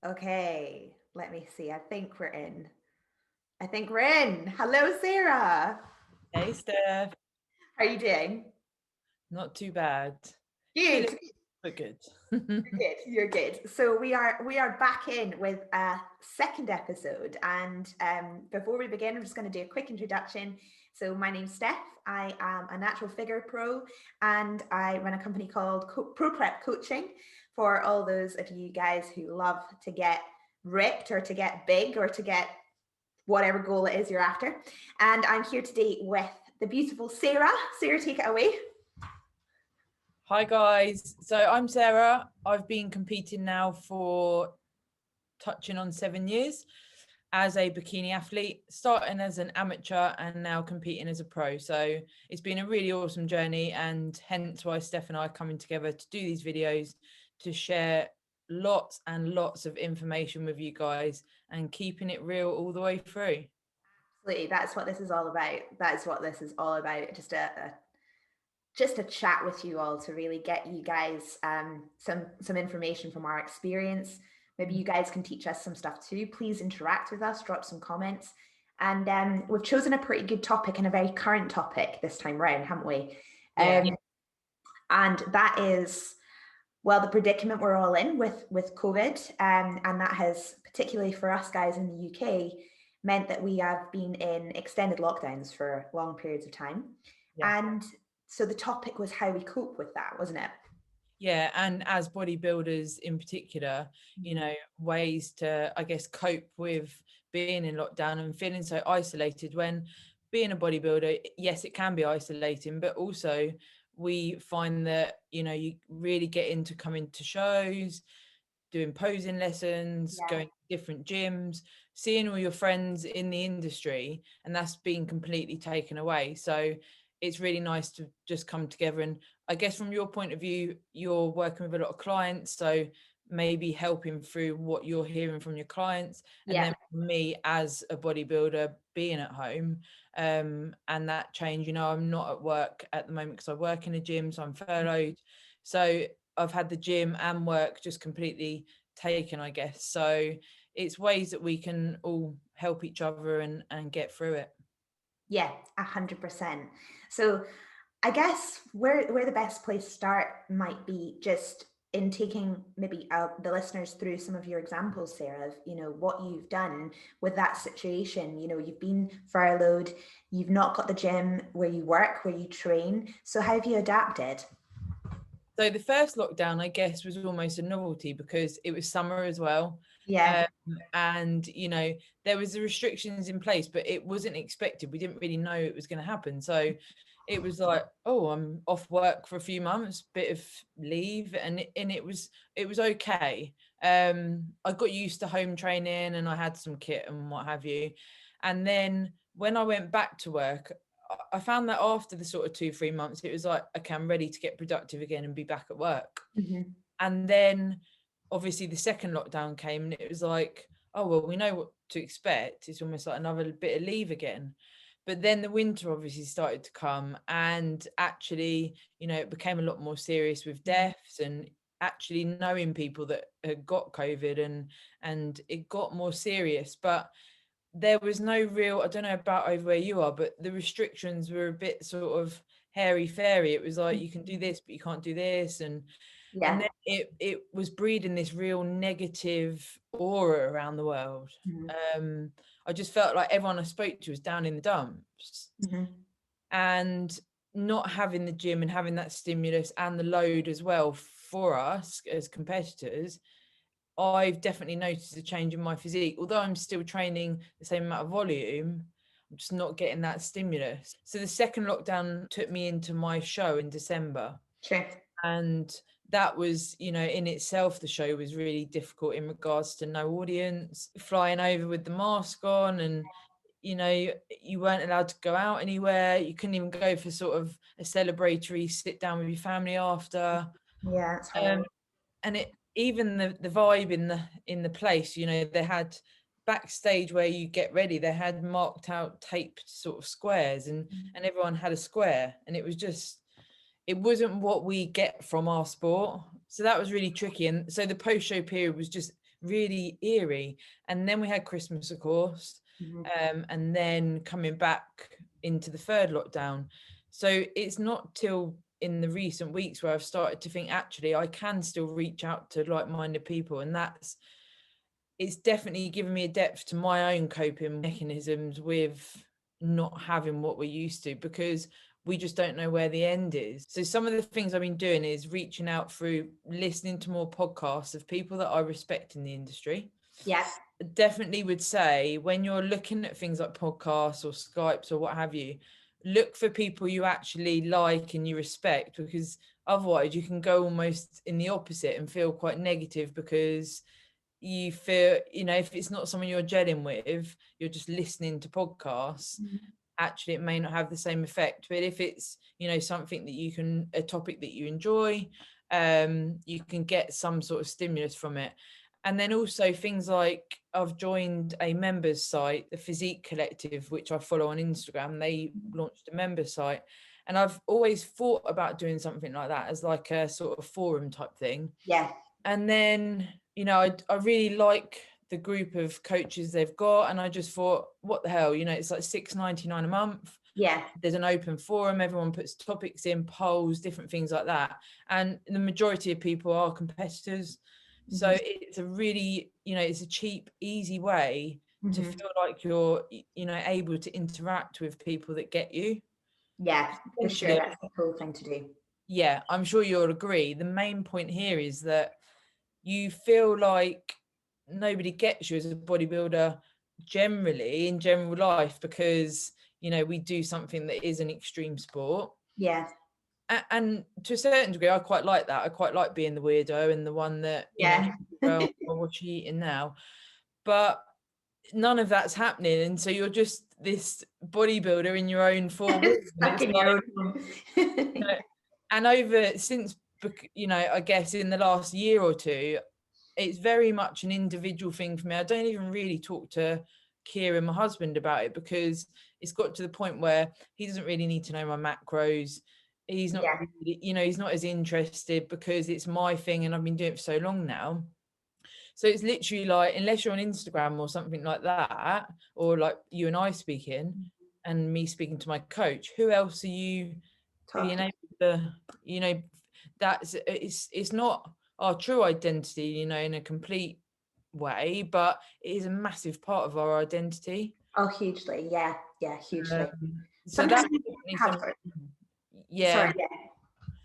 Okay, let me see. I think we're in. Hello, Sarah. Hey, Steph. How are you doing? Not too bad. Feeling Good. but good. Good. You're good. So we are back in with a second episode, and before we begin, I'm just going to do a quick introduction. So my name's Steph. I am a natural figure pro, and I run a company called Pro Prep Coaching for all those of you guys who love to get ripped or to get big or to get whatever goal it is you're after. And I'm here today with the beautiful Sarah. Sarah, take it away. Hi, guys. So I'm Sarah. I've been competing now for touching on 7 years as a bikini athlete, starting as an amateur and now competing as a pro. So it's been a really awesome journey, and hence why Steph and I are coming together to do these videos to share lots and lots of information with you guys and keeping it real all the way through. Absolutely, that's what this is all about. That's what this is all about. Just a chat with you all to really get you guys some information from our experience. Maybe you guys can teach us some stuff too. Please interact with us, drop some comments. And we've chosen a pretty good topic and a very current topic this time round, haven't we? Yeah. And that is, well, the predicament we're all in with COVID, and that has, particularly for us guys in the UK, meant that we have been in extended lockdowns for long periods of time. Yeah. And so the topic was how we cope with that, wasn't it? Yeah, and as bodybuilders in particular, ways to, I guess, cope with being in lockdown and feeling so isolated. When being a bodybuilder, yes, it can be isolating, but also we find that, you really get into coming to shows, doing posing lessons, Yeah. going to different gyms, seeing all your friends in the industry, and that's been completely taken away. So it's really nice to just come together. And I guess from your point of view, you're working with a lot of clients, so maybe helping through what you're hearing from your clients. And then me as a bodybuilder being at home, and that change, I'm not at work at the moment because I work in a gym, so I'm furloughed. So I've had the gym and work just completely taken, I guess. So it's ways that we can all help each other and get through it. Yeah, 100%. So I guess where the best place to start might be just in taking maybe the listeners through some of your examples, Sarah, of what you've done with that situation. You've been furloughed, you've not got the gym where you work, where you train. So how have you adapted? So the first lockdown, I guess, was almost a novelty because it was summer as well. Yeah. And, there was the restrictions in place, but it wasn't expected. We didn't really know it was going to happen. So it was like, oh, I'm off work for a few months, bit of leave. And it was okay. I got used to home training and I had some kit and what have you. And then when I went back to work, I found that after the sort of 2-3 months, it was like, okay, I'm ready to get productive again and be back at work. Mm-hmm. And then obviously the second lockdown came and it was like, oh, well, we know what to expect. It's almost like another bit of leave again. But then the winter obviously started to come, and actually, it became a lot more serious with deaths and actually knowing people that had got COVID, and it got more serious. But there was no real, I don't know about over where you are, but the restrictions were a bit sort of hairy fairy. It was like, you can do this, but you can't do this. And Yeah. then it was breeding this real negative aura around the world. Mm-hmm. I just felt like everyone I spoke to was down in the dumps. Mm-hmm. And not having the gym and having that stimulus and the load as well for us as competitors, I've definitely noticed a change in my physique. Although I'm still training the same amount of volume, I'm just not getting that stimulus. So the second lockdown took me into my show in December. Sure. And that was, in itself, the show was really difficult in regards to no audience, flying over with the mask on, and you weren't allowed to go out anywhere. You couldn't even go for sort of a celebratory sit down with your family after. Yeah, it's hard. And it, even the vibe in the place, they had backstage where you get ready, they had marked out taped sort of squares, and everyone had a square, and it wasn't what we get from our sport. So that was really tricky. And so the post-show period was just really eerie. And then we had Christmas, of course, and then coming back into the third lockdown. So it's not till in the recent weeks where I've started to think, actually, I can still reach out to like-minded people. And it's definitely given me a depth to my own coping mechanisms with not having what we're used to, because we just don't know where the end is. So some of the things I've been doing is reaching out through listening to more podcasts of people that I respect in the industry. Yeah. Definitely would say, when you're looking at things like podcasts or Skypes or what have you, look for people you actually like and you respect, because otherwise you can go almost in the opposite and feel quite negative, because you feel, if it's not someone you're gelling with, you're just listening to podcasts, actually it may not have the same effect. But if it's, something that a topic that you enjoy, you can get some sort of stimulus from it. And then also things like, I've joined a members site, the Physique Collective, which I follow on Instagram. They launched a members site, and I've always thought about doing something like that as like a sort of forum type thing. Yeah. And then, I really like the group of coaches they've got, and I just thought, what the hell, it's like $6.99 a month. Yeah. There's an open forum, everyone puts topics in, polls, different things like that, and the majority of people are competitors. So it's a really, it's a cheap, easy way to feel like you're, able to interact with people that get you. Yeah, for sure. That's a cool thing to do. Yeah, I'm sure you'll agree. The main point here is that you feel like nobody gets you as a bodybuilder generally in general life, because, we do something that is an extreme sport. Yeah. And to a certain degree, I quite like that. I quite like being the weirdo and the one that, well, what's she eating now? But none of that's happening. And so you're just this bodybuilder in your own four walls. Stuck in your own home. And since, I guess in the last year or two, it's very much an individual thing for me. I don't even really talk to Kieran, my husband, about it, because it's got to the point where he doesn't really need to know my macros. He's not really, he's not as interested, because it's my thing and I've been doing it for so long now. So it's literally like, unless you're on Instagram or something like that, or like you and I speaking and me speaking to my coach, who else are you being able to, it's not our true identity, in a complete way, but it is a massive part of our identity. Oh, hugely. Yeah, hugely. So that's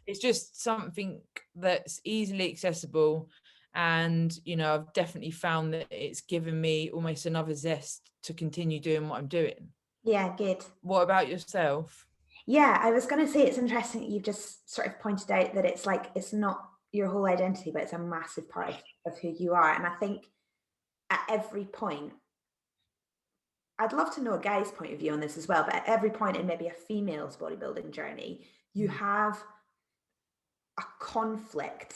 it's just something that's easily accessible, and I've definitely found that it's given me almost another zest to continue doing what I'm doing. Yeah, good. What about yourself? Yeah, I was going to say, it's interesting that you've just sort of pointed out that it's like, it's not your whole identity, but it's a massive part of who you are. And I think at every point, I'd love to know a guy's point of view on this as well, but at every point in maybe a female's bodybuilding journey, you have a conflict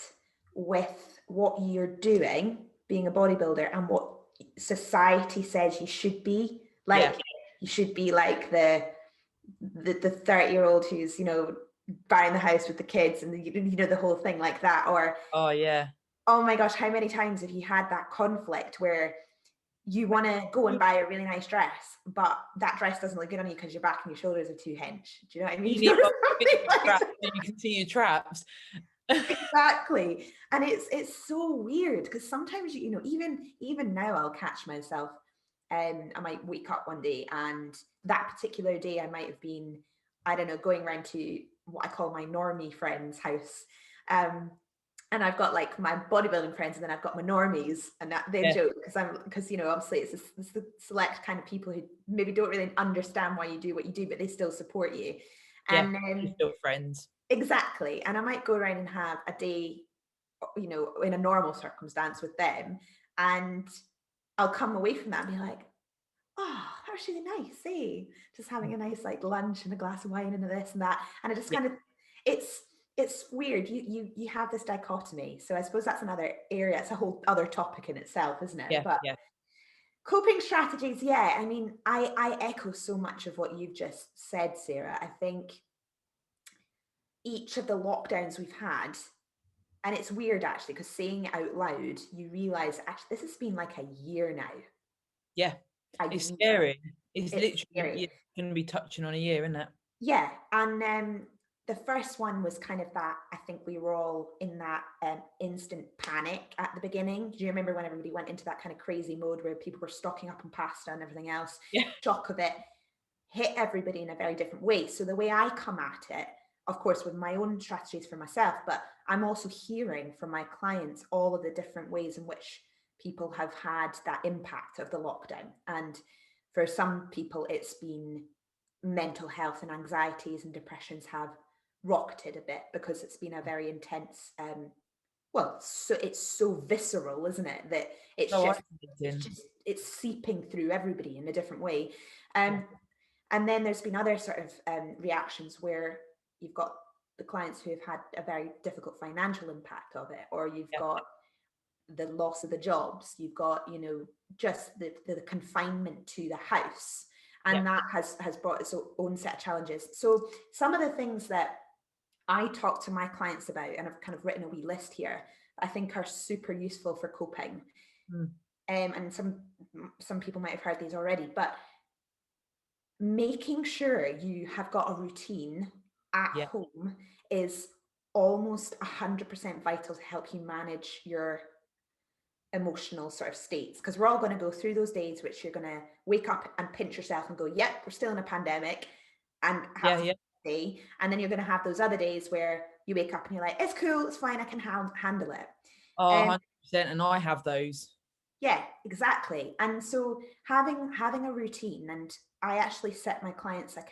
with what you're doing, being a bodybuilder, and what society says you should be. Like, you should be like the 30-year-old who's, buying the house with the kids and the whole thing like that. Or, oh my gosh, how many times have you had that conflict where you want to go and buy a really nice dress, but that dress doesn't look good on you because your back and your shoulders are too hench? Do you know what I mean? You can see your traps. Exactly. And it's so weird, because sometimes, even now I'll catch myself, I might wake up one day, and that particular day I might have been, I don't know, going around to what I call my normie friend's house. And I've got like my bodybuilding friends, and then I've got my normies, and that they joke because obviously it's the select kind of people who maybe don't really understand why you do what you do, but they still support you. And you're still friends. Exactly. And I might go around and have a day, in a normal circumstance with them, and I'll come away from that and be like, oh, that was really nice, eh? Just having a nice like lunch and a glass of wine and a this and that. And it just kind of, it's weird. You have this dichotomy. So I suppose that's another area. It's a whole other topic in itself, isn't it? But coping strategies, I mean, I echo so much of what you've just said, Sarah. I think each of the lockdowns we've had, And it's weird actually, because saying it out loud, you realize actually this has been like a year now. Yeah, A it's year. scary. It's It's literally, scary. you're going to be touching on a year, isn't it? Yeah. And the first one was kind of that, I think we were all in that instant panic at the beginning. Do you remember when everybody went into that kind of crazy mode where people were stocking up on pasta and everything else? Yeah. Shock of it hit everybody in a very different way. So the way I come at it, of course, with my own strategies for myself, but I'm also hearing from my clients all of the different ways in which people have had that impact of the lockdown. And for some people, it's been mental health, and anxieties and depressions have rocketed a bit because it's been a very intense so it's so visceral, isn't it, that So isolating. it's seeping through everybody in a different way. And then there's been other sort of reactions where you've got the clients who have had a very difficult financial impact of it, or you've Yeah. got the loss of the jobs, you've got, you know, just the confinement to the house. And that has brought its own set of challenges. So some of the things that I talk to my clients about, and I've kind of written a wee list here, I think are super useful for coping. And some people might have heard these already, but making sure you have got a routine at home is almost 100% vital to help you manage your emotional sort of states, because we're all going to go through those days which you're going to wake up and pinch yourself and go, yep, we're still in a pandemic, and have to day. And then you're going to have those other days where you wake up and you're like, it's cool, it's fine, I can handle it. 100%, and I have those. Yeah, exactly. And so having a routine, and I actually set my clients a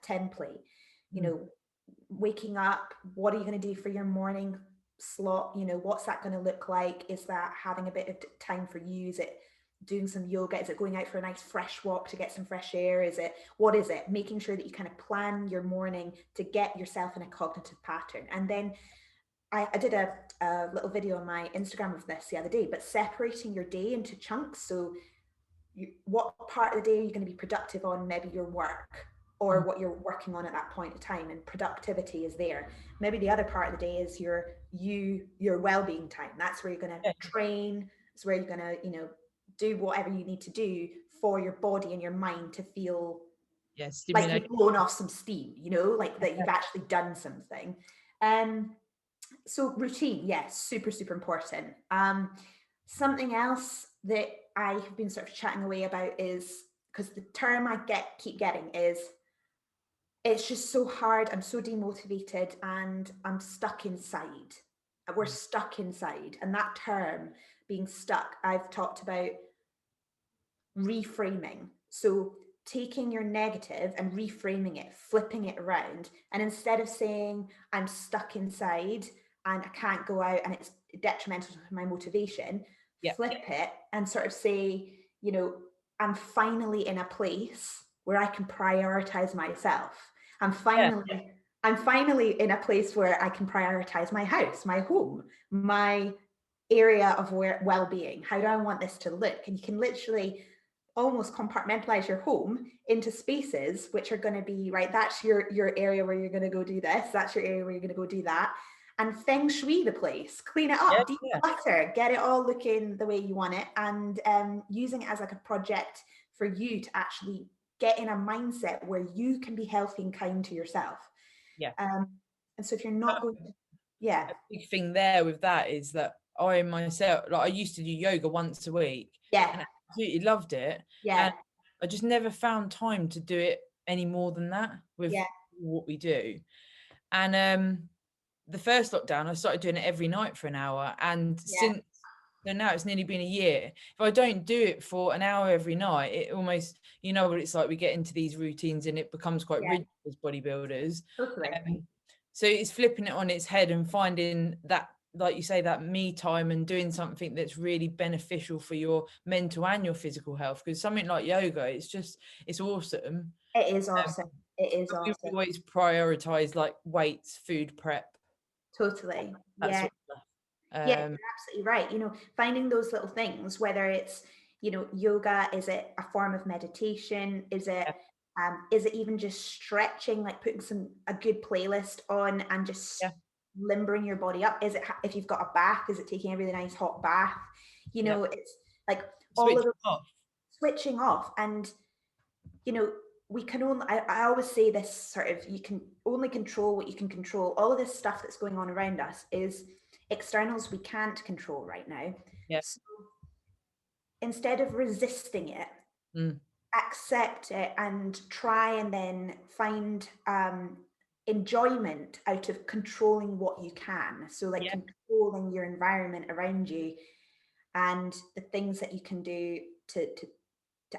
template, you know, waking up, what are you going to do for your morning slot? You know, what's that going to look like? Is that having a bit of time for you? Is it doing some yoga? Is it going out for a nice fresh walk to get some fresh air? What is it? Making sure that you kind of plan your morning to get yourself in a cognitive pattern. And then I did a little video on my Instagram of this the other day, but separating your day into chunks. So what part of the day are you going to be productive on? Maybe your work, or what you're working on at that point in time, and productivity is there. Maybe the other part of the day is your well-being time. That's where you're going to train. It's where you're going to, you know, do whatever you need to do for your body and your mind to feel like you've blown off some steam, you know, like that you've actually done something. So routine, yes, super, super important. Something else that I have been sort of chatting away about is, because the term I keep getting is, it's just so hard, I'm so demotivated and I'm stuck inside. We're stuck inside. And that term, being stuck, I've talked about reframing. So taking your negative and reframing it, flipping it around. And instead of saying, I'm stuck inside and I can't go out and it's detrimental to my motivation, flip it and sort of say, you know, I'm finally in a place where I can prioritize myself. I'm finally in a place where I can prioritize my house, my home, my area of well-being. How do I want this to look? And you can literally almost compartmentalize your home into spaces which are going to be, right, that's your area where you're going to go do this, that's your area where you're going to go do that, and feng shui the place, clean it up, declutter, get it all looking the way you want it, and using it as like a project for you to actually get in a mindset where you can be healthy and kind to yourself. And so if you're not going to, a big thing there with that is that I myself, like, I used to do yoga once a week, and I absolutely loved it, and I just never found time to do it any more than that with what we do. And the first lockdown I started doing it every night for an hour, and since then, now it's nearly been a year. If I don't do it for an hour every night, it almost, you know what it's like, we get into these routines and it becomes quite rigid as bodybuilders. So it's flipping it on its head and finding that, like you say, that me time and doing something that's really beneficial for your mental and your physical health. Because something like yoga, it's awesome. It is awesome. It is but awesome. We always prioritize like weights, food prep. Totally. That sort of stuff. Yeah, you're absolutely right. You know, finding those little things, whether it's, you know, yoga, is it a form of meditation? Is it even just stretching, like putting a good playlist on and just limbering your body up? Is it, if you've got a bath, is it taking a really nice hot bath? You know, it's like all of Switch those off. switching off. And, you know, we can only, I always say this sort of, you can only control what you can control. All of this stuff that's going on around us is externals we can't control right now. Yeah. So instead of resisting it, accept it and try and then find enjoyment out of controlling what you can. So like controlling your environment around you and the things that you can do to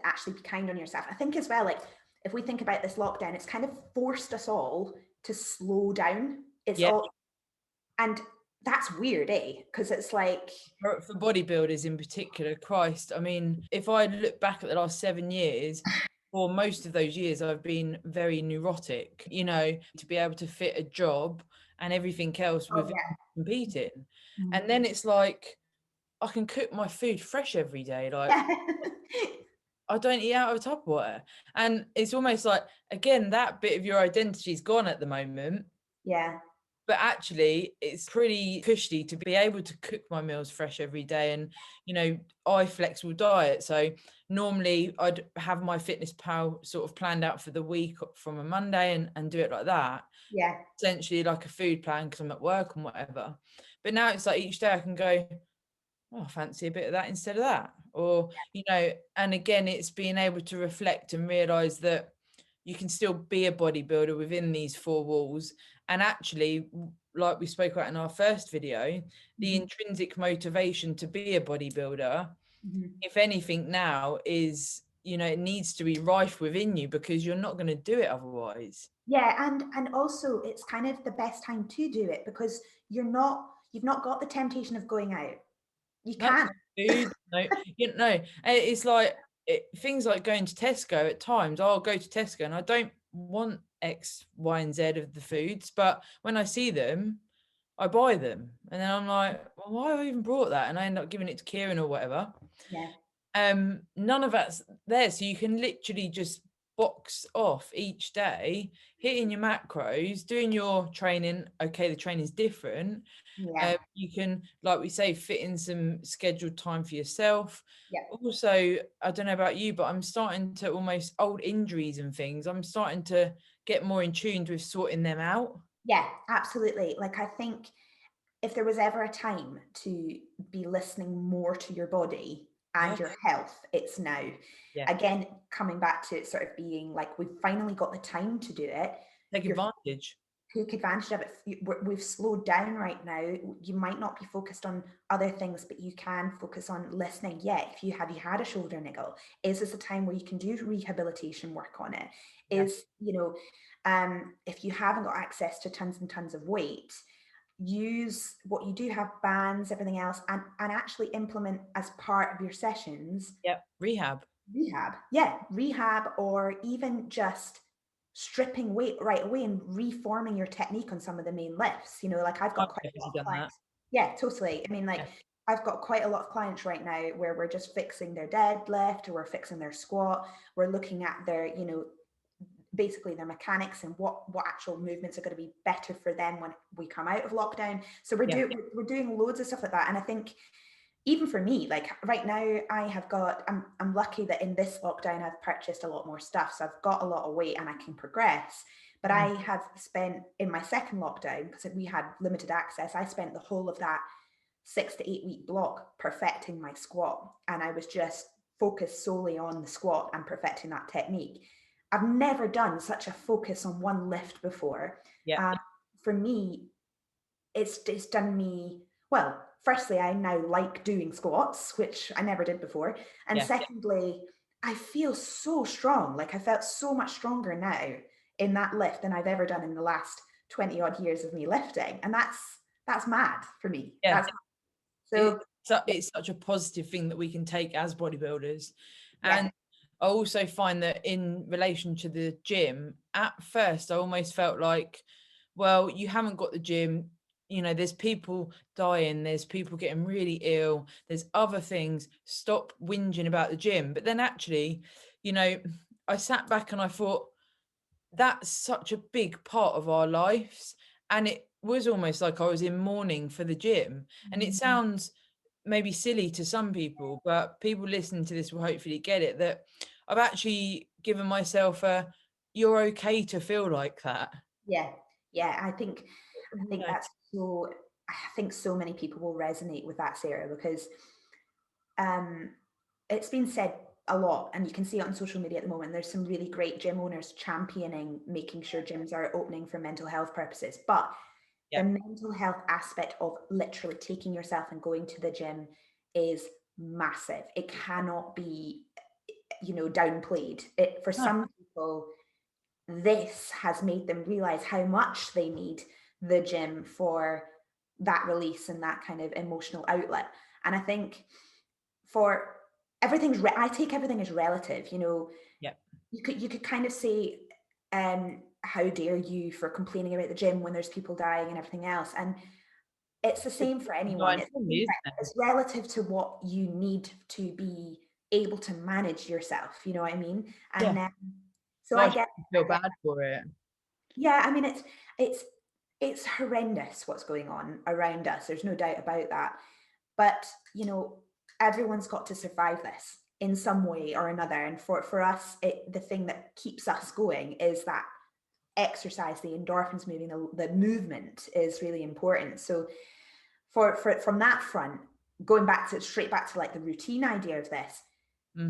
actually be kind on yourself. I think as well, like if we think about this lockdown, it's kind of forced us all to slow down. It's all, and that's weird, because it's like, for bodybuilders in particular, Christ, I mean, if I look back at the last 7 years, for most of those years I've been very neurotic, you know, to be able to fit a job and everything else with competing. And then it's like I can cook my food fresh every day, like I don't eat out of a Tupperware. And it's almost like, again, that bit of your identity is gone at the moment. But actually it's pretty cushy to be able to cook my meals fresh every day. And, you know, I flexible diet. So normally I'd have my Fitness Pal sort of planned out for the week from a Monday and do it like that. Essentially like a food plan because I'm at work and whatever. But now it's like each day I can go, oh, I fancy a bit of that instead of that. Or, you know, and again, it's being able to reflect and realize that you can still be a bodybuilder within these four walls. And actually, like we spoke about in our first video, the intrinsic motivation to be a bodybuilder, if anything now is, you know, it needs to be rife within you because you're not going to do it otherwise. And also it's kind of the best time to do it because you've not got the temptation of going out. You can't. Food, no, you know, it's like things like going to Tesco at times. I'll go to Tesco and I don't want X, Y, and Z of the foods, but when I see them, I buy them. And then I'm like, well, why have I even brought that? And I end up giving it to Kieran or whatever. None of that's there. So you can literally just box off each day, hitting your macros, doing your training. Okay, the training's different. You can, like we say, fit in some scheduled time for yourself. Also, I don't know about you, but I'm starting to almost old injuries and things. I'm starting to get more in tune with sorting them out. Yeah, absolutely. Like I think if there was ever a time to be listening more to your body and your health, it's now. Again, coming back to it sort of being like, we've finally got the time to do it. Take advantage of it. We've slowed down right now. You might not be focused on other things, but you can focus on listening. If you had a shoulder niggle, is this a time where you can do rehabilitation work on it? Is, you know, if you haven't got access to tons and tons of weight, use what you do have, bands, everything else, and actually implement as part of your sessions. Rehab, or even just stripping weight right away and reforming your technique on some of the main lifts. You know, like I've got quite a lot of clients. Totally. I mean, like I've got quite a lot of clients right now where we're just fixing their deadlift or we're fixing their squat. We're looking at their, you know, basically their mechanics and what actual movements are going to be better for them when we come out of lockdown. So we're doing loads of stuff like that. And I think even for me, like right now I'm lucky that in this lockdown I've purchased a lot more stuff, so I've got a lot of weight and I can progress. But I have spent, in my second lockdown, because we had limited access, I spent the whole of that 6 to 8 week block perfecting my squat, and I was just focused solely on the squat and perfecting that technique. I've never done such a focus on one lift before. For me, it's done me well. Firstly, I now like doing squats, which I never did before. And secondly, I feel so strong. Like I felt so much stronger now in that lift than I've ever done in the last 20 odd years of me lifting. And that's mad for me. So it's such a positive thing that we can take as bodybuilders. And I also find that in relation to the gym, at first I almost felt like, well, you haven't got the gym, you know, there's people dying, there's people getting really ill, there's other things, stop whinging about the gym. But then actually, you know, I sat back and I thought, that's such a big part of our lives. And was almost like I was in mourning for the gym. And it sounds maybe silly to some people, but people listening to this will hopefully get it, that I've actually given myself a, you're okay to feel like that. Yeah, yeah. I think that's so. I think so many people will resonate with that, Sarah, because um, it's been said a lot, and you can see it on social media at the moment. There's some really great gym owners championing making sure gyms are opening for mental health purposes, but the mental health aspect of literally taking yourself and going to the gym is massive. It cannot be, downplayed. It, for some people, this has made them realize how much they need the gym for that release and that kind of emotional outlet. And I think for I take everything as relative. Yeah. You could kind of say, how dare you for complaining about the gym when there's people dying and everything else. And it's the same for anyone. It's relative to what you need to be able to manage yourself. You know what I mean? And so I feel bad for it. Yeah, I mean, it's horrendous what's going on around us. There's no doubt about that. But everyone's got to survive this in some way or another. And for us, the thing that keeps us going is that exercise, the endorphins moving, the movement is really important. So from that front, going straight back to like the routine idea of this,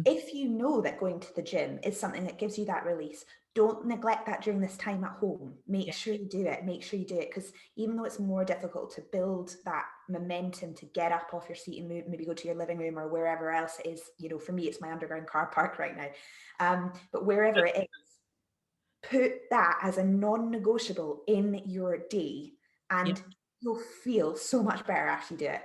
if you know that going to the gym is something that gives you that release, don't neglect that during this time at home. Make sure you do it. Make sure you do it, because even though it's more difficult to build that momentum to get up off your seat and maybe go to your living room or wherever else it is, for me, it's my underground car park right now. But wherever it is, put that as a non-negotiable in your day, and you'll feel so much better after you do it.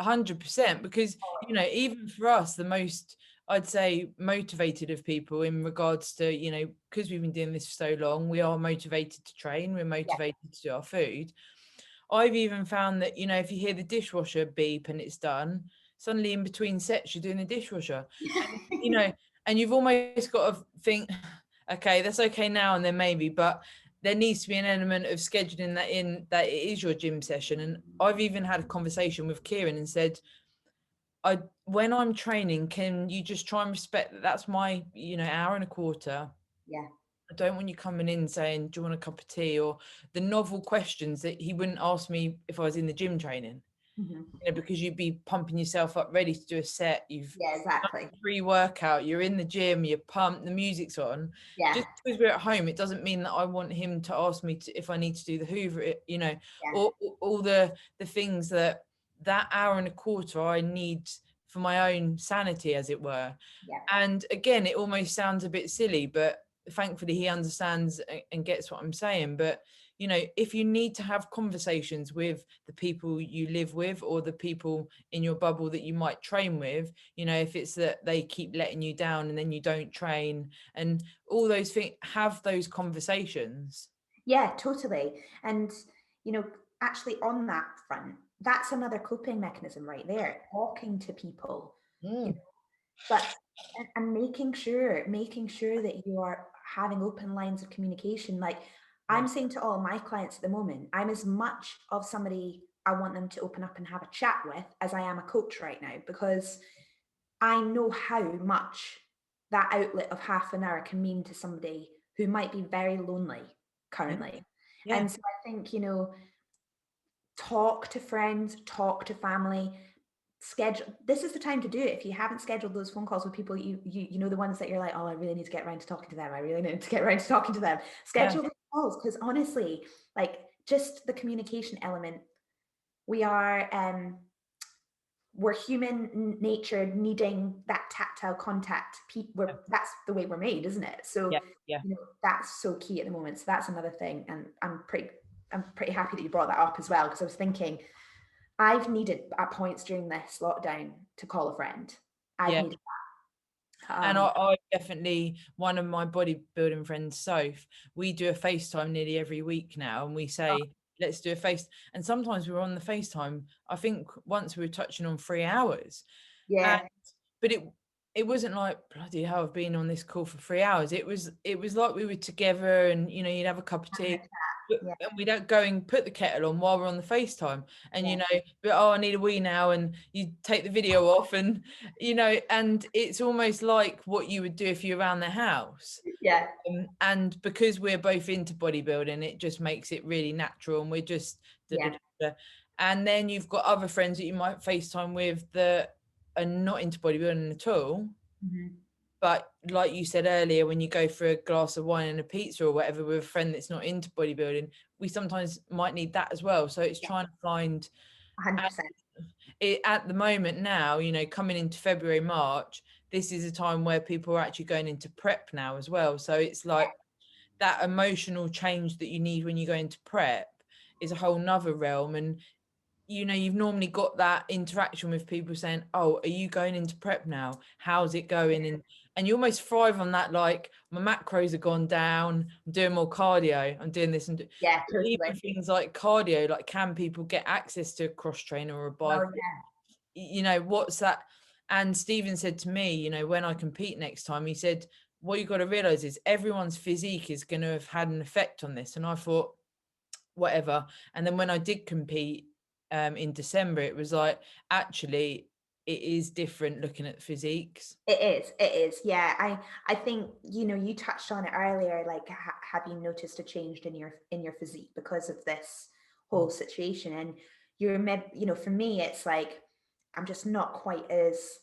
100%, because even for us, the most, I'd say, motivated of people in regards to, because we've been doing this for so long, we are motivated to train, we're motivated to do our food. I've even found that, if you hear the dishwasher beep and it's done, suddenly in between sets you're doing the dishwasher. And you've almost got to think, okay, that's okay now and then maybe, but there needs to be an element of scheduling that in, that it is your gym session. And I've even had a conversation with Kieran and said, when I'm training, can you just try and respect that that's my, hour and a quarter. Yeah. I don't want you coming in saying, do you want a cup of tea? Or the novel questions that he wouldn't ask me if I was in the gym training. Because you'd be pumping yourself up ready to do a set. Exactly. Done a pre-workout, you're in the gym, you're pumped, the music's on. Just because we're at home, it doesn't mean that I want him to ask me if I need to do the Hoover, or all the things that hour and a quarter I need for my own sanity, as it were. And again, it almost sounds a bit silly, but thankfully he understands and gets what I'm saying. But if you need to have conversations with the people you live with or the people in your bubble that you might train with, if it's that they keep letting you down and then you don't train and all those things, have those conversations. Yeah, totally. And, actually on that front, that's another coping mechanism right there, talking to people, but and making sure that you are having open lines of communication. Like I'm saying to all my clients at the moment, I'm as much of somebody I want them to open up and have a chat with as I am a coach right now, because I know how much that outlet of half an hour can mean to somebody who might be very lonely currently. And so I think, talk to friends, talk to family, schedule. This is the time to do it. If you haven't scheduled those phone calls with people, you know, the ones that you're like, oh, I really need to get around to talking to them. I really need to get around to talking to them. Schedule those calls, because honestly, like just the communication element, we're human nature needing that tactile contact. That's the way we're made, isn't it? So that's so key at the moment. So that's another thing, and I'm pretty happy that you brought that up as well, because I was thinking I've needed at points during this lockdown to call a friend. I've needed that. And I definitely, one of my bodybuilding friends, Soph, we do a FaceTime nearly every week now, and we say, let's do a face. And sometimes we're on the FaceTime. I think once we were touching on 3 hours. But it wasn't like, bloody hell, I've been on this call for 3 hours. It was like we were together and, you'd have a cup of tea. and we don't go and put the kettle on while we're on the FaceTime, and you know, but I need a wee now, and you take the video off, and you know, and it's almost like what you would do if you're around the house. And because we're both into bodybuilding, it just makes it really natural, and we're just and then you've got other friends that you might FaceTime with that are not into bodybuilding at all. But like you said earlier, when you go for a glass of wine and a pizza or whatever with a friend that's not into bodybuilding, we sometimes might need that as well. So it's trying to find 100%. At the moment now, you know, coming into February, March, this is a time where people are actually going into prep now as well. So it's like that emotional change that you need when you go into prep is a whole nother realm. And you know, you've normally got that interaction with people saying, oh, are you going into prep now? How's it going? And you almost thrive on that, like, my macros have gone down, I'm doing more cardio, I'm doing this. And even things like cardio, like, can people get access to a cross trainer or a bike? You know, what's that? And Stephen said to me, you know, when I compete next time, he said, what you've got to realize is everyone's physique is going to have had an effect on this. And I thought, whatever. And then when I did compete, in December, it was like, actually it is different looking at physiques. It is. Yeah. I think, you know, you touched on it earlier, like, have you noticed a change in your physique because of this whole situation? And you know, for me, it's like, I'm just not quite as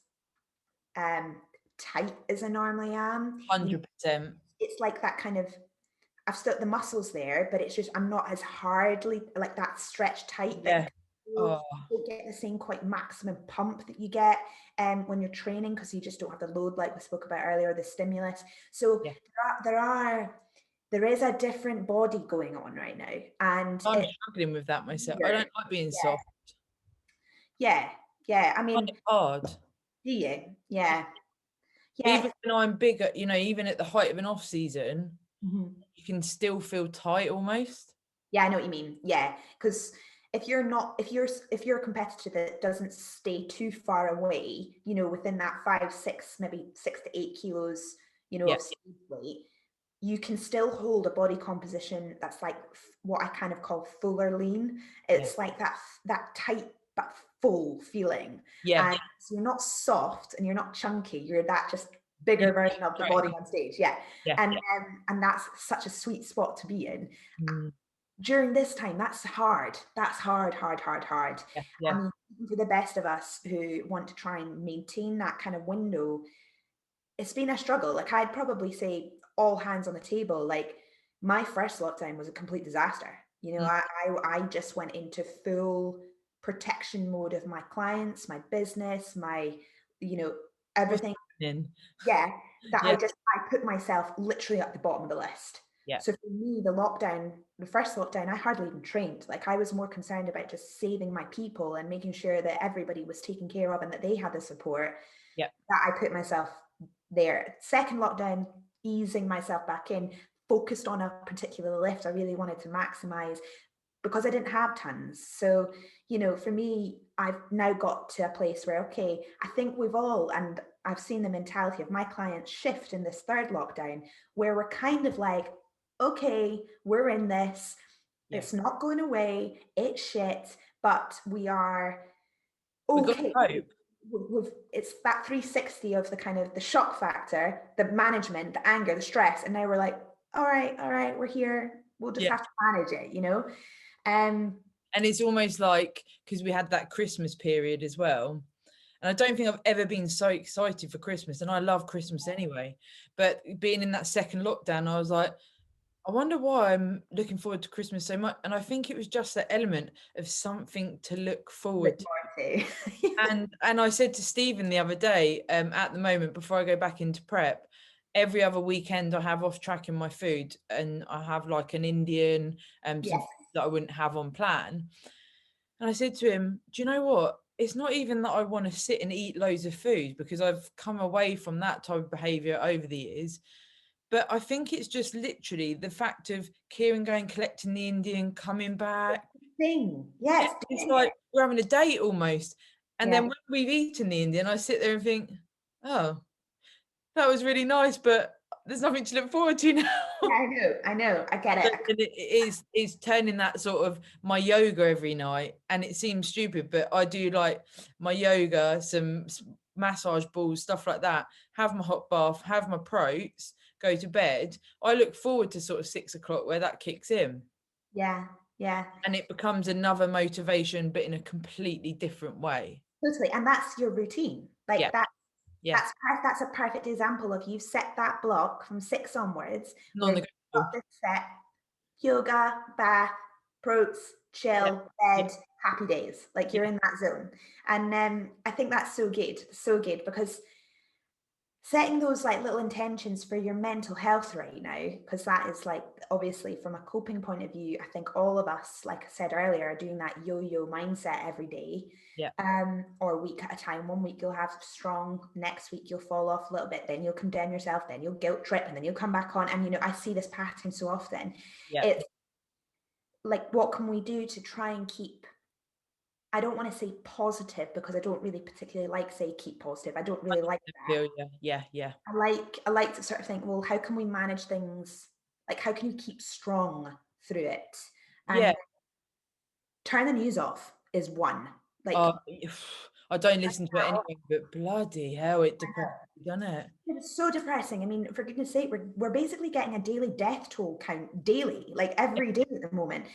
tight as I normally am. 100%. It's like that kind of, I've still the muscles there, but it's just, I'm not as hardly like that stretched tight. You don't get the same quite maximum pump that you get when you're training, because you just don't have the load like we spoke about earlier, the stimulus. So there is a different body going on right now, and I'm struggling with that myself. I don't like being soft. I mean, it's hard. Do you? Yeah. Even when I'm bigger, you know, even at the height of an off season, you can still feel tight almost. Yeah, I know what you mean. Yeah, because if you're a competitor that doesn't stay too far away, you know, within that 5, 6, maybe 6 to 8 kilos, you know, of stage weight, you can still hold a body composition that's like what I kind of call fuller lean. It's like that tight but full feeling. And so you're not soft and you're not chunky. You're that just bigger version of the body on stage. And that's such a sweet spot to be in. During this time, that's hard. That's hard. I mean, for the best of us who want to try and maintain that kind of window, it's been a struggle. Like, I'd probably say all hands on the table. Like, my first lockdown was a complete disaster. You know, I just went into full protection mode of my clients, my business, my, you know, everything. I put myself literally at the bottom of the list. So for me, the first lockdown, I hardly even trained. Like, I was more concerned about just saving my people and making sure that everybody was taken care of and that they had the support. That I put myself there. Second lockdown, easing myself back in, focused on a particular lift I really wanted to maximize, because I didn't have tons. So, you know, for me, I've now got to a place where, okay, I think we've all, and I've seen the mentality of my clients shift in this third lockdown, where we're kind of like, okay, we're in this, it's not going away, it's shit, but we are okay. It's that 360 of the kind of the shock factor, the management, the anger, the stress, and now we're like, all right, we're here, we'll just have to manage it, you know. And it's almost like, because we had that Christmas period as well, and I don't think I've ever been so excited for Christmas, and I love Christmas anyway, but being in that second lockdown, I was like, I wonder why I'm looking forward to Christmas so much. And I think it was just that element of something to look forward to. And I said to Stephen the other day, at the moment, before I go back into prep, every other weekend I have off tracking my food, and I have like an Indian, some food that I wouldn't have on plan. And I said to him, do you know what? It's not even that I want to sit and eat loads of food, because I've come away from that type of behavior over the years. But I think it's just literally the fact of Kieran going, collecting the Indian, coming back. It's like we're having a date almost. And then when we've eaten the Indian, I sit there and think, oh, that was really nice, but there's nothing to look forward to now. Yeah, I know, I get it. And it's turning that sort of my yoga every night, and it seems stupid, but I do like my yoga, some massage balls, stuff like that, have my hot bath, have my protes, go to bed. I look forward to sort of 6 o'clock where that kicks in. Yeah, yeah. And it becomes another motivation, but in a completely different way. Totally. And that's your routine. Like Yeah. Yeah. that's a perfect example of you've set that block from 6 onwards where you've got Non-negotiable. this set yoga, bath, protes, Yeah. chill, Yeah. bed, happy days. Like you're Yeah. in that zone. And I think that's so good because setting those like little intentions for your mental health right now, because that is like obviously from a coping point of view, I think all of us, like I said earlier, are doing that yo-yo mindset every day, Yeah. or a week at a time. One week you'll have strong, next week you'll fall off a little bit, then you'll condemn yourself, then you'll guilt trip, and then you'll come back on. And you know, I see this pattern so often. Yeah. It's like, what can we do to try and keep, I don't want to say positive because I don't really particularly like say keep positive. I don't really like that. Feel, yeah. I like to sort of think, well, how can we manage things? Like, how can you keep strong through it? Yeah. And turn the news off is one. Like, I don't listen to it anyway, but bloody hell, it depresses me, doesn't it? it's so depressing. I mean, for goodness sake, we're basically getting a daily death toll count daily, like every day at the moment.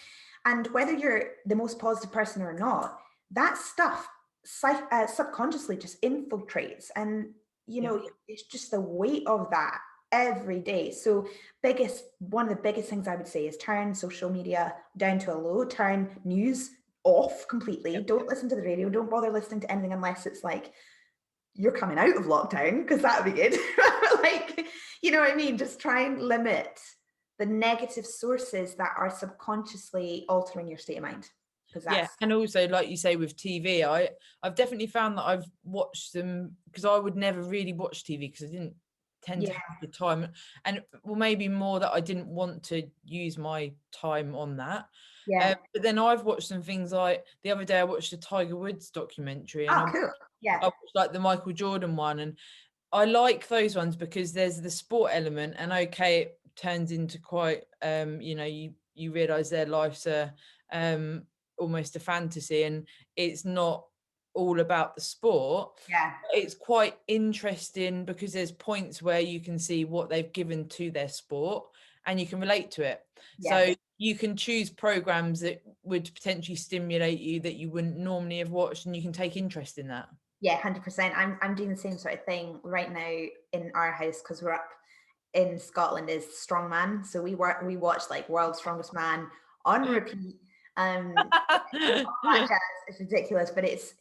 And whether you're the most positive person or not, that stuff subconsciously just infiltrates. And, you know, it's just the weight of that every day. So one of the biggest things I would say is turn social media down to a low, turn news off completely. Don't listen to the radio. Don't bother listening to anything unless it's like, you're coming out of lockdown, because that would be good. Like, you know what I mean? Just try and limit the negative sources that are subconsciously altering your state of mind. And also, like you say, with TV, I've definitely found that I've watched them, because I would never really watch TV because I didn't tend to have the time, and well, maybe more that I didn't want to use my time on that. But then I've watched some things, like the other day I watched a Tiger Woods documentary, and cool. I watched like the Michael Jordan one, and I like those ones because there's the sport element, and okay, it turns into quite you know, you realize their life's a almost a fantasy, and it's not all about the sport. It's quite interesting because there's points where you can see what they've given to their sport and you can relate to it. So you can choose programs that would potentially stimulate you that you wouldn't normally have watched, and you can take interest in that. Yeah, 100%. I'm doing the same sort of thing right now in our house, because we're up in Scotland is Strongman. So we watch like World's Strongest Man on repeat. It's ridiculous, but it's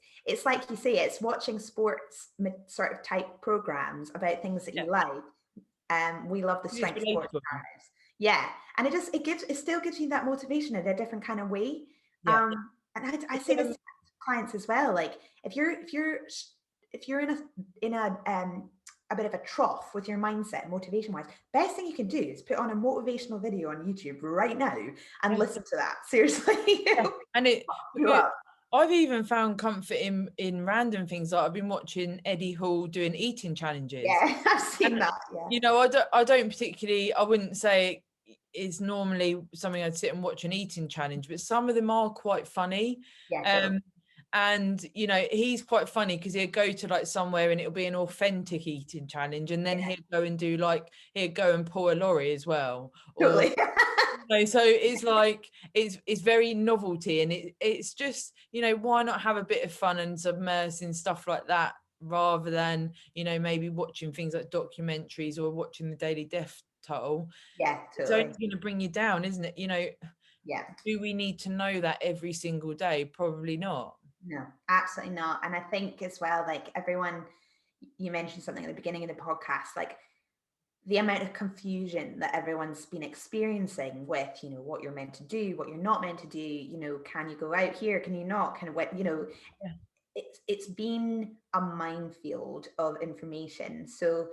like you say, it's watching sports sort of type programs about things that you like. We love the strength sports in our house. Yeah, and it still gives you that motivation in a different kind of way. And I say this to clients as well. Like, if you're in a bit of a trough with your mindset, motivation wise, best thing you can do is put on a motivational video on YouTube right now and listen to that. Seriously. And I've even found comfort in random things. Like I've been watching Eddie Hall doing eating challenges. Yeah, I've seen that. Yeah. You know, I don't particularly, I wouldn't say it's normally something I'd sit and watch an eating challenge, but some of them are quite funny. And you know, he's quite funny because he'll go to like somewhere and it'll be an authentic eating challenge, and then he'll go and do like, he'll go and pull a lorry as well. Totally. So it's like it's very novelty, and it's just, you know, why not have a bit of fun and submerse in stuff like that, rather than, you know, maybe watching things like documentaries or watching the Daily Death Toll. Yeah, totally. It's only going to bring you down, isn't it? You know. Yeah. Do we need to know that every single day? Probably not. No, absolutely not. And I think as well, like everyone, you mentioned something at the beginning of the podcast, like the amount of confusion that everyone's been experiencing with, you know, what you're meant to do, what you're not meant to do, you know, can you go out here, can you not, kind of what, you know, it's been a minefield of information. So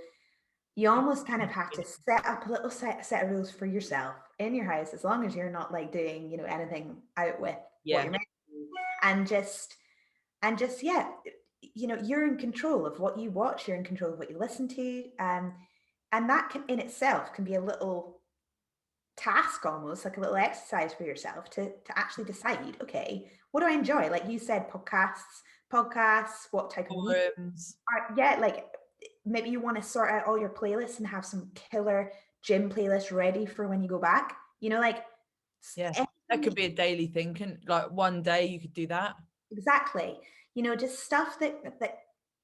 you almost kind of have to set up a little set of rules for yourself in your house, as long as you're not like doing, you know, anything out with what you're meant to do, and just yeah, you know, you're in control of what you watch, you're in control of what you listen to, And that can in itself can be a little task, almost like a little exercise for yourself to actually decide, okay, what do I enjoy? Like you said, podcasts, what type of music Forums. yeah, like maybe you want to sort out all your playlists and have some killer gym playlists ready for when you go back, like Yeah, that anything could be a daily thing. Can like one day you could do that. exactly, just stuff that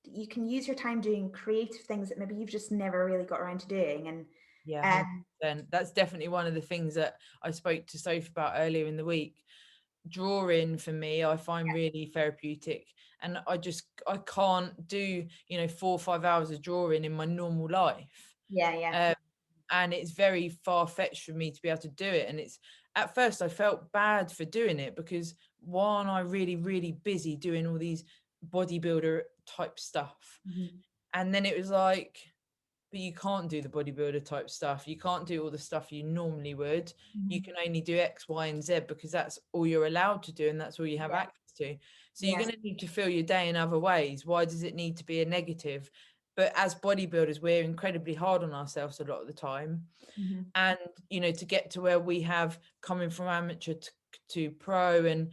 you can use your time doing creative things that maybe you've just never really got around to doing. And Yeah, um 100%. That's definitely one of the things that I spoke to Sophie about earlier in the week. Drawing for me, I find really therapeutic, and I can't do 4 or 5 hours of drawing in my normal life. yeah. Um, and it's very far-fetched for me to be able to do it. And it's at first I felt bad for doing it because one, I really busy doing all these bodybuilder type stuff, Mhm. and then it was like, but you can't do the bodybuilder type stuff. You can't do all the stuff you normally would. You Mhm. can only do X, Y, and Z because that's all you're allowed to do and that's all you have Yeah. access to. So you're Yes. going to need to fill your day in other ways. Why does it need to be a negative? But as bodybuilders, we're incredibly hard on ourselves a lot of the time. Mhm. And, to get to where we have coming from amateur to pro and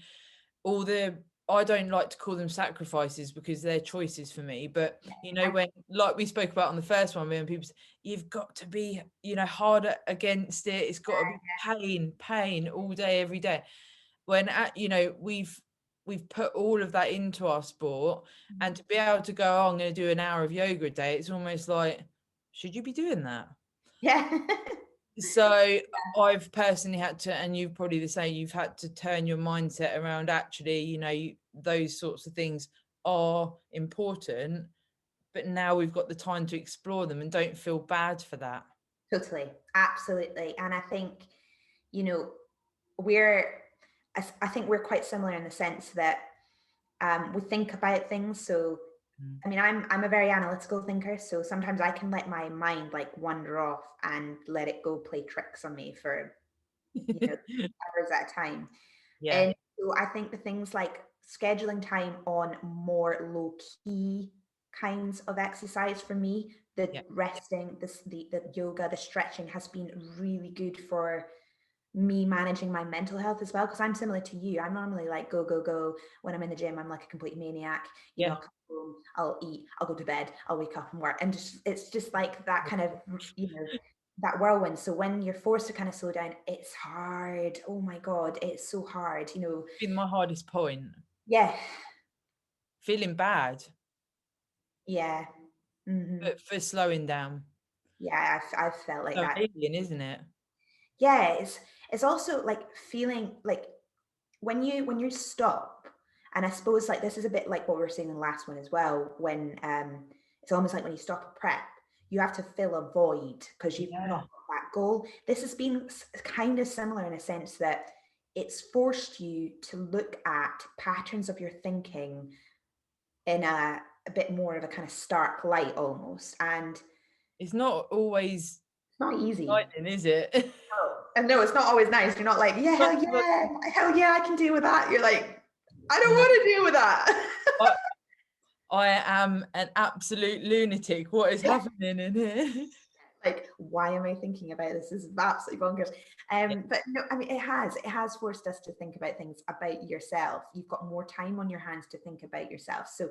all the, I don't like to call them sacrifices because they're choices for me. But I, when, like we spoke about on the first one, when people say, you've got to be, harder against it. It's got to be pain all day, every day. When we've put all of that into our sport, and to be able to go, oh, I'm going to do an hour of yoga a day, it's almost like, should you be doing that? yeah. So I've personally had to, and you've probably the same, you've had to turn your mindset around. Actually, those sorts of things are important, but now we've got the time to explore them and don't feel bad for that. Totally, absolutely. And I think, you know, we're, I think we're quite similar in the sense that we think about things. So, Mm. I mean, I'm a very analytical thinker. So sometimes I can let my mind like wander off and let it go play tricks on me for, hours at a time. Yeah, And so I think the things like scheduling time on more low key kinds of exercise for me, the yeah, resting, the yoga, the stretching has been really good for me managing my mental health as well. Because I'm similar to you. I'm normally like go, go, go. When I'm in the gym, I'm like a complete maniac. yeah. I'll come home, I'll eat, I'll go to bed, I'll wake up and work. And it's just like that kind of, that whirlwind. So when you're forced to kind of slow down, it's hard. Oh my God, it's so hard, Been my hardest point. Yeah. Feeling bad, Yeah. Hmm. but for slowing down. Yeah, I've felt like So that. alien, isn't it? Yeah, it's also like feeling like when you stop, and I suppose like this is a bit like what we were saying in the last one as well, when it's almost like when you stop a prep, you have to fill a void because you've not Yeah. got that goal. This has been kind of similar in a sense that it's forced you to look at patterns of your thinking in a bit more of a kind of stark light almost. And It's not always it's not easy. exciting, is it? Oh, and no, it's not always nice. You're not like, yeah, hell yeah, I can deal with that. You're like, I don't No. want to deal with that. I am an absolute lunatic. What is happening in here? Like, why am I thinking about this? This is absolutely bonkers. Yeah, But no, I mean, it has forced us to think about things about yourself. You've got more time on your hands to think about yourself. So,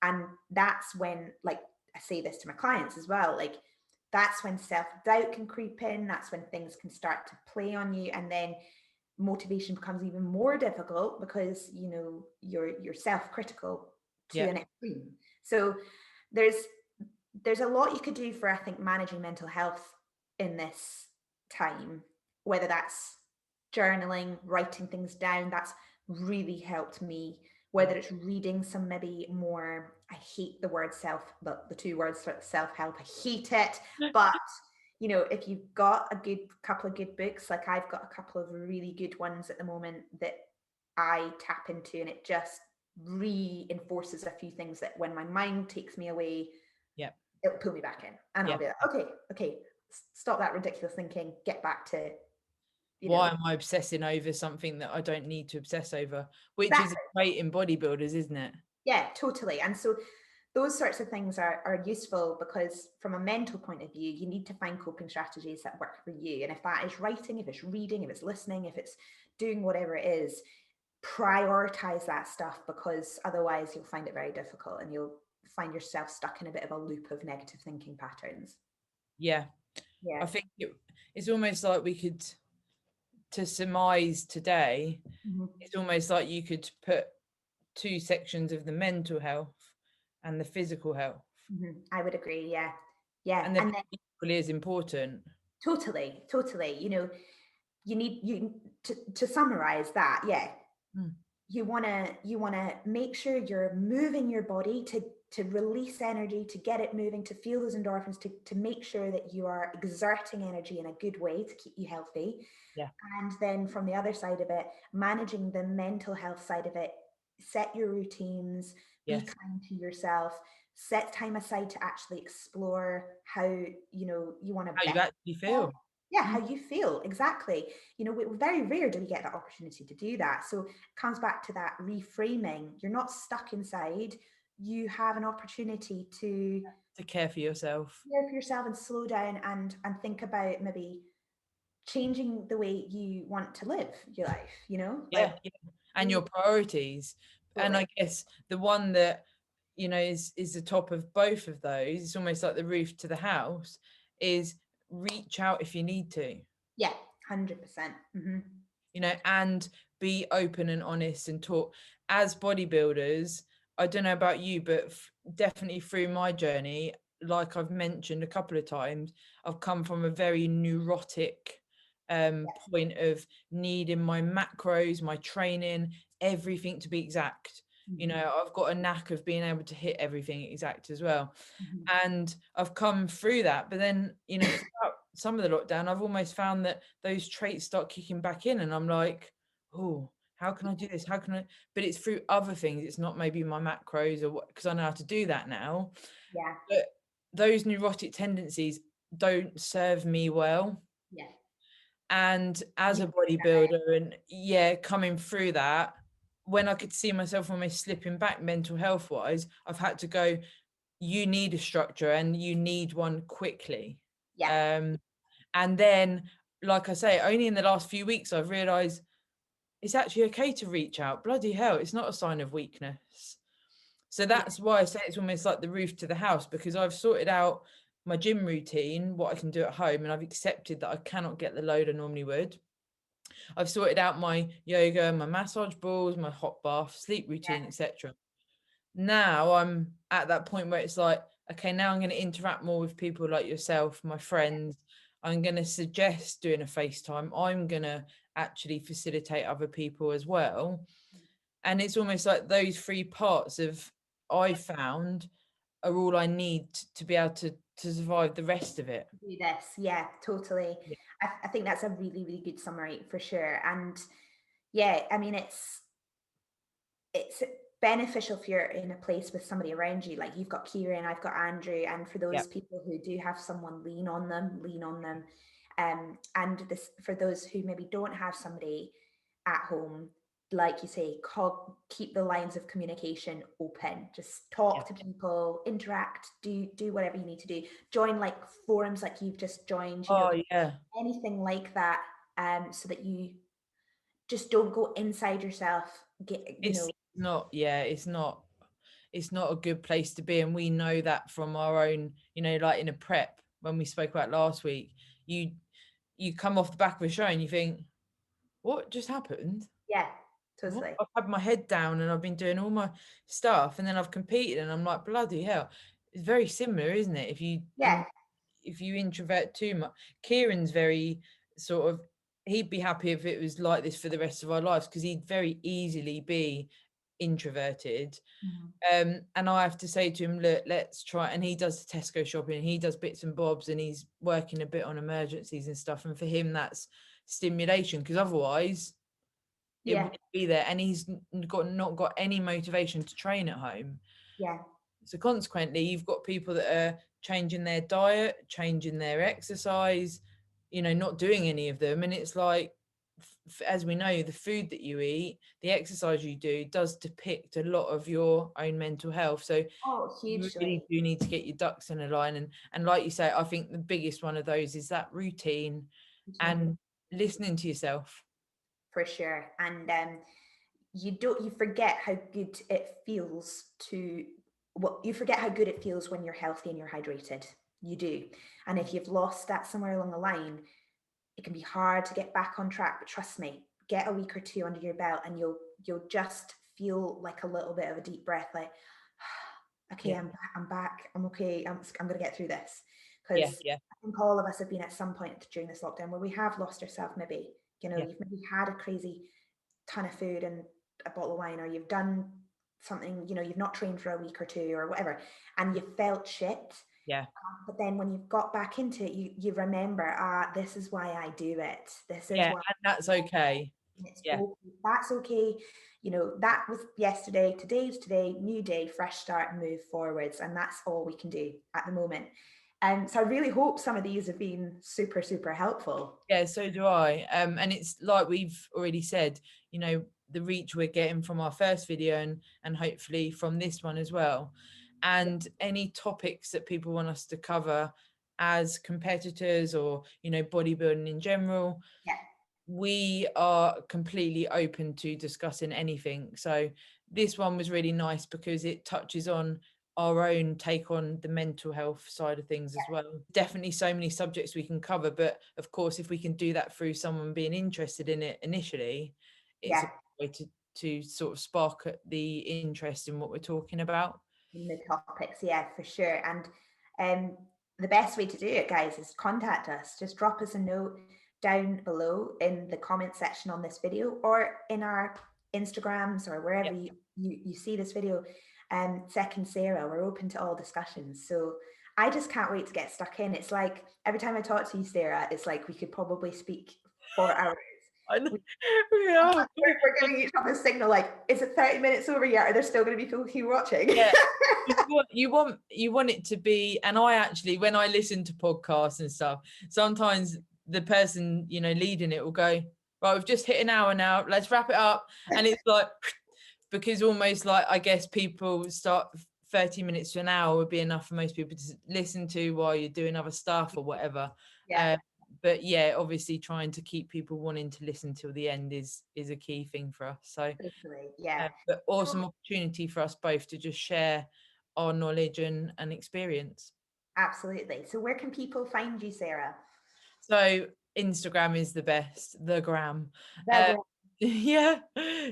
and that's when, like, I say this to my clients as well, like, that's when self-doubt can creep in. That's when things can start to play on you. And then motivation becomes even more difficult because you're self-critical to yeah, an extreme. So there's there's a lot you could do for, I think, managing mental health in this time, whether that's journaling, writing things down. That's really helped me. yeah. Whether it's reading some maybe more, I hate the word the two words self-help, I hate it. But if you've got a good couple of good books, like I've got a couple of really good ones at the moment that I tap into, and it just reinforces a few things that when my mind takes me away, Yeah, it'll pull me back in, and I'll yeah. be like, okay, stop that ridiculous thinking, get back to, Why am I obsessing over something that I don't need to obsess over? Which is exactly. great in bodybuilders, isn't it? Yeah, totally. And so those sorts of things are useful, because from a mental point of view, you need to find coping strategies that work for you. And if that is writing, if it's reading, if it's listening, if it's doing whatever it is, prioritize that stuff, because otherwise you'll find it very difficult and you'll find yourself stuck in a bit of a loop of negative thinking patterns. Yeah. Yeah. I think it's almost like we could, to surmise today, it's almost like you could put two sections of the mental health and the physical health. I would agree. Yeah. Yeah. And they're equally as important. Totally. You know, you to summarize that. Yeah. You want to make sure you're moving your body to release energy, to get it moving, to feel those endorphins, to make sure that you are exerting energy in a good way to keep you healthy. Yeah. And then from the other side of it, managing the mental health side of it, set your routines, be kind to yourself, set time aside to actually explore how, you know, you want to how you actually feel. Yeah, how you feel, exactly. You know, very rare do we get that opportunity to do that. So it comes back to that reframing. You're not stuck inside. You have an opportunity to care for yourself. Care for yourself and slow down and think about maybe changing the way you want to live your life, you know? Yeah. And your priorities. And I guess the one that, you know, is the top of both of those, it's almost like the roof to the house, is reach out if you need to. Yeah, 100%. You know, and be open and honest and talk. As bodybuilders, I don't know about you, but definitely through my journey, like I've mentioned a couple of times, I've come from a very neurotic point of needing my macros, my training, everything to be exact. You know, I've got a knack of being able to hit everything exact as well. And I've come through that. But then, you know, throughout some of the lockdown, I've almost found that those traits start kicking back in. And I'm like, oh, how can I do this? How can I? But it's through other things. It's not maybe my macros or what, because I know how to do that now. Yeah. But those neurotic tendencies don't serve me well. Yeah. And as a bodybuilder and coming through that, when I could see myself almost slipping back mental health wise, I've had to go, you need a structure and you need one quickly. Yeah. And then, like I say, only in the last few weeks, I've realized it's actually okay to reach out. Bloody hell, it's not a sign of weakness. So that's why I say it's almost like the roof to the house, because I've sorted out my gym routine, what I can do at home, and I've accepted that I cannot get the load I normally would. I've sorted out my yoga, my massage balls, my hot bath, sleep routine, etc. Now I'm at that point where it's like, okay, now I'm going to interact more with people like yourself, my friends. I'm going to suggest doing a FaceTime. I'm going to actually facilitate other people as well. And it's almost like those three parts of I found are all I need to be able to survive the rest of it. Do this. Yeah, totally. Yeah. I think that's a really, really good summary for sure. And yeah, I mean, it's beneficial if you're in a place with somebody around you. Like you've got Kieran, I've got Andrew, and for those people who do have someone, lean on them. And this, for those who maybe don't have somebody at home, like you say, keep the lines of communication open. Just talk to people, interact, do whatever you need to do. Join like forums like you've just joined, anything like that, so that you just don't go inside yourself. It's not a good place to be, and we know that from our own, you know, like in a prep when we spoke about last week, you come off the back of a show and you think, what just happened? Yeah, totally. I've had my head down and I've been doing all my stuff, and then I've competed and I'm like, bloody hell. It's very similar, isn't it? If you introvert too much. Kieran's very sort of, he'd be happy if it was like this for the rest of our lives, because he'd very easily be introverted. And I have to say to him, look, let's try. And he does the Tesco shopping, he does bits and bobs, and he's working a bit on emergencies and stuff, and for him that's stimulation, because otherwise it wouldn't be there, and he's not got any motivation to train at home. So consequently, you've got people that are changing their diet, changing their exercise, you know, not doing any of them, and it's like, as we know, the food that you eat, the exercise you do does depict a lot of your own mental health. So Oh, you really hugely. do need to get your ducks in a line. And like you say, I think the biggest one of those is that routine Routine, and listening to yourself. for sure. And you forget how good it feels to you forget how good it feels when you're healthy and you're hydrated. You do. And if you've lost that somewhere along the line, it can be hard to get back on track. But trust me, get a week or two under your belt and you'll just feel like a little bit of a deep breath, like, okay, Yeah, I'm back, I'm okay, I'm gonna get through this. yeah, Because yeah, I think all of us have been at some point during this lockdown where we have lost ourselves. Maybe, yeah, you've maybe had a crazy ton of food and a bottle of wine, or you've done something, you've not trained for a week or two or whatever, and you felt shit. yeah, But then when you've got back into it, you remember, this is why I do it. This is yeah, why and that's okay. it's Yeah, okay. That's okay. That was yesterday. Today's today. New day, fresh start, move forwards, and that's all we can do at the moment. So I really hope some of these have been super, super helpful. yeah, so do I. And it's like we've already said, the reach we're getting from our first video and hopefully from this one as well. And any topics that people want us to cover as competitors or, bodybuilding in general, Yeah, we are completely open to discussing anything. So this one was really nice because it touches on our own take on the mental health side of things as well. Definitely so many subjects we can cover, but of course, if we can do that through someone being interested in it initially, it's a yeah. way to sort of spark the interest in what we're talking about. In the topics, yeah, for sure. And the best way to do it, guys, is contact us. Just drop us a note down below in the comment section on this video or in our Instagrams or wherever Yeah. you see this video. Second Sarah, we're open to all discussions. So I just can't wait to get stuck in. It's like every time I talk to you, Sarah, it's like we could probably speak for hours. I know. We Yeah. we're giving each other a signal like, is it 30 minutes over yet? Are there still going to be people who are watching? Yeah. You want it to be, and I actually, when I listen to podcasts and stuff, sometimes the person leading it will go, right, we've just hit an hour now, let's wrap it up. And it's like, because almost like, I guess people start 30 minutes to an hour would be enough for most people to listen to while you're doing other stuff or whatever. Yeah, But yeah, obviously trying to keep people wanting to listen till the end is a key thing for us. So totally. Yeah. but awesome opportunity for us both to just share our knowledge and experience. Absolutely. So where can people find you, Sarah? So Instagram is the best, the gram. Very Yeah.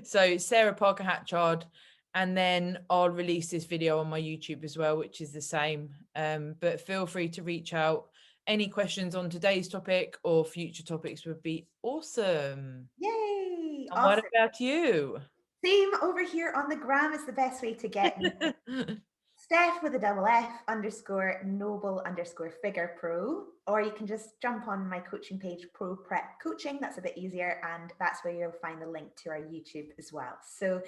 So Sarah Parker-Hatchard, and then I'll release this video on my YouTube as well, which is the same. But feel free to reach out. Any questions on today's topic or future topics would be awesome. Yay! And what Awesome. about you? Same over here on the gram is the best way to get me. Steph with a double F _noble_figure pro, or you can just jump on my coaching page, Pro Prep Coaching. That's a bit easier, and that's where you'll find the link to our YouTube as well. So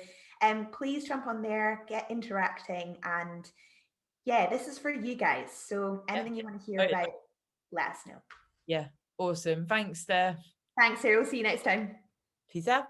please jump on there, get interacting, and yeah, this is for you guys. So anything you want to hear about, let us know. Yeah, awesome. Thanks, Steph. Thanks, Sarah. We'll see you next time. Peace out.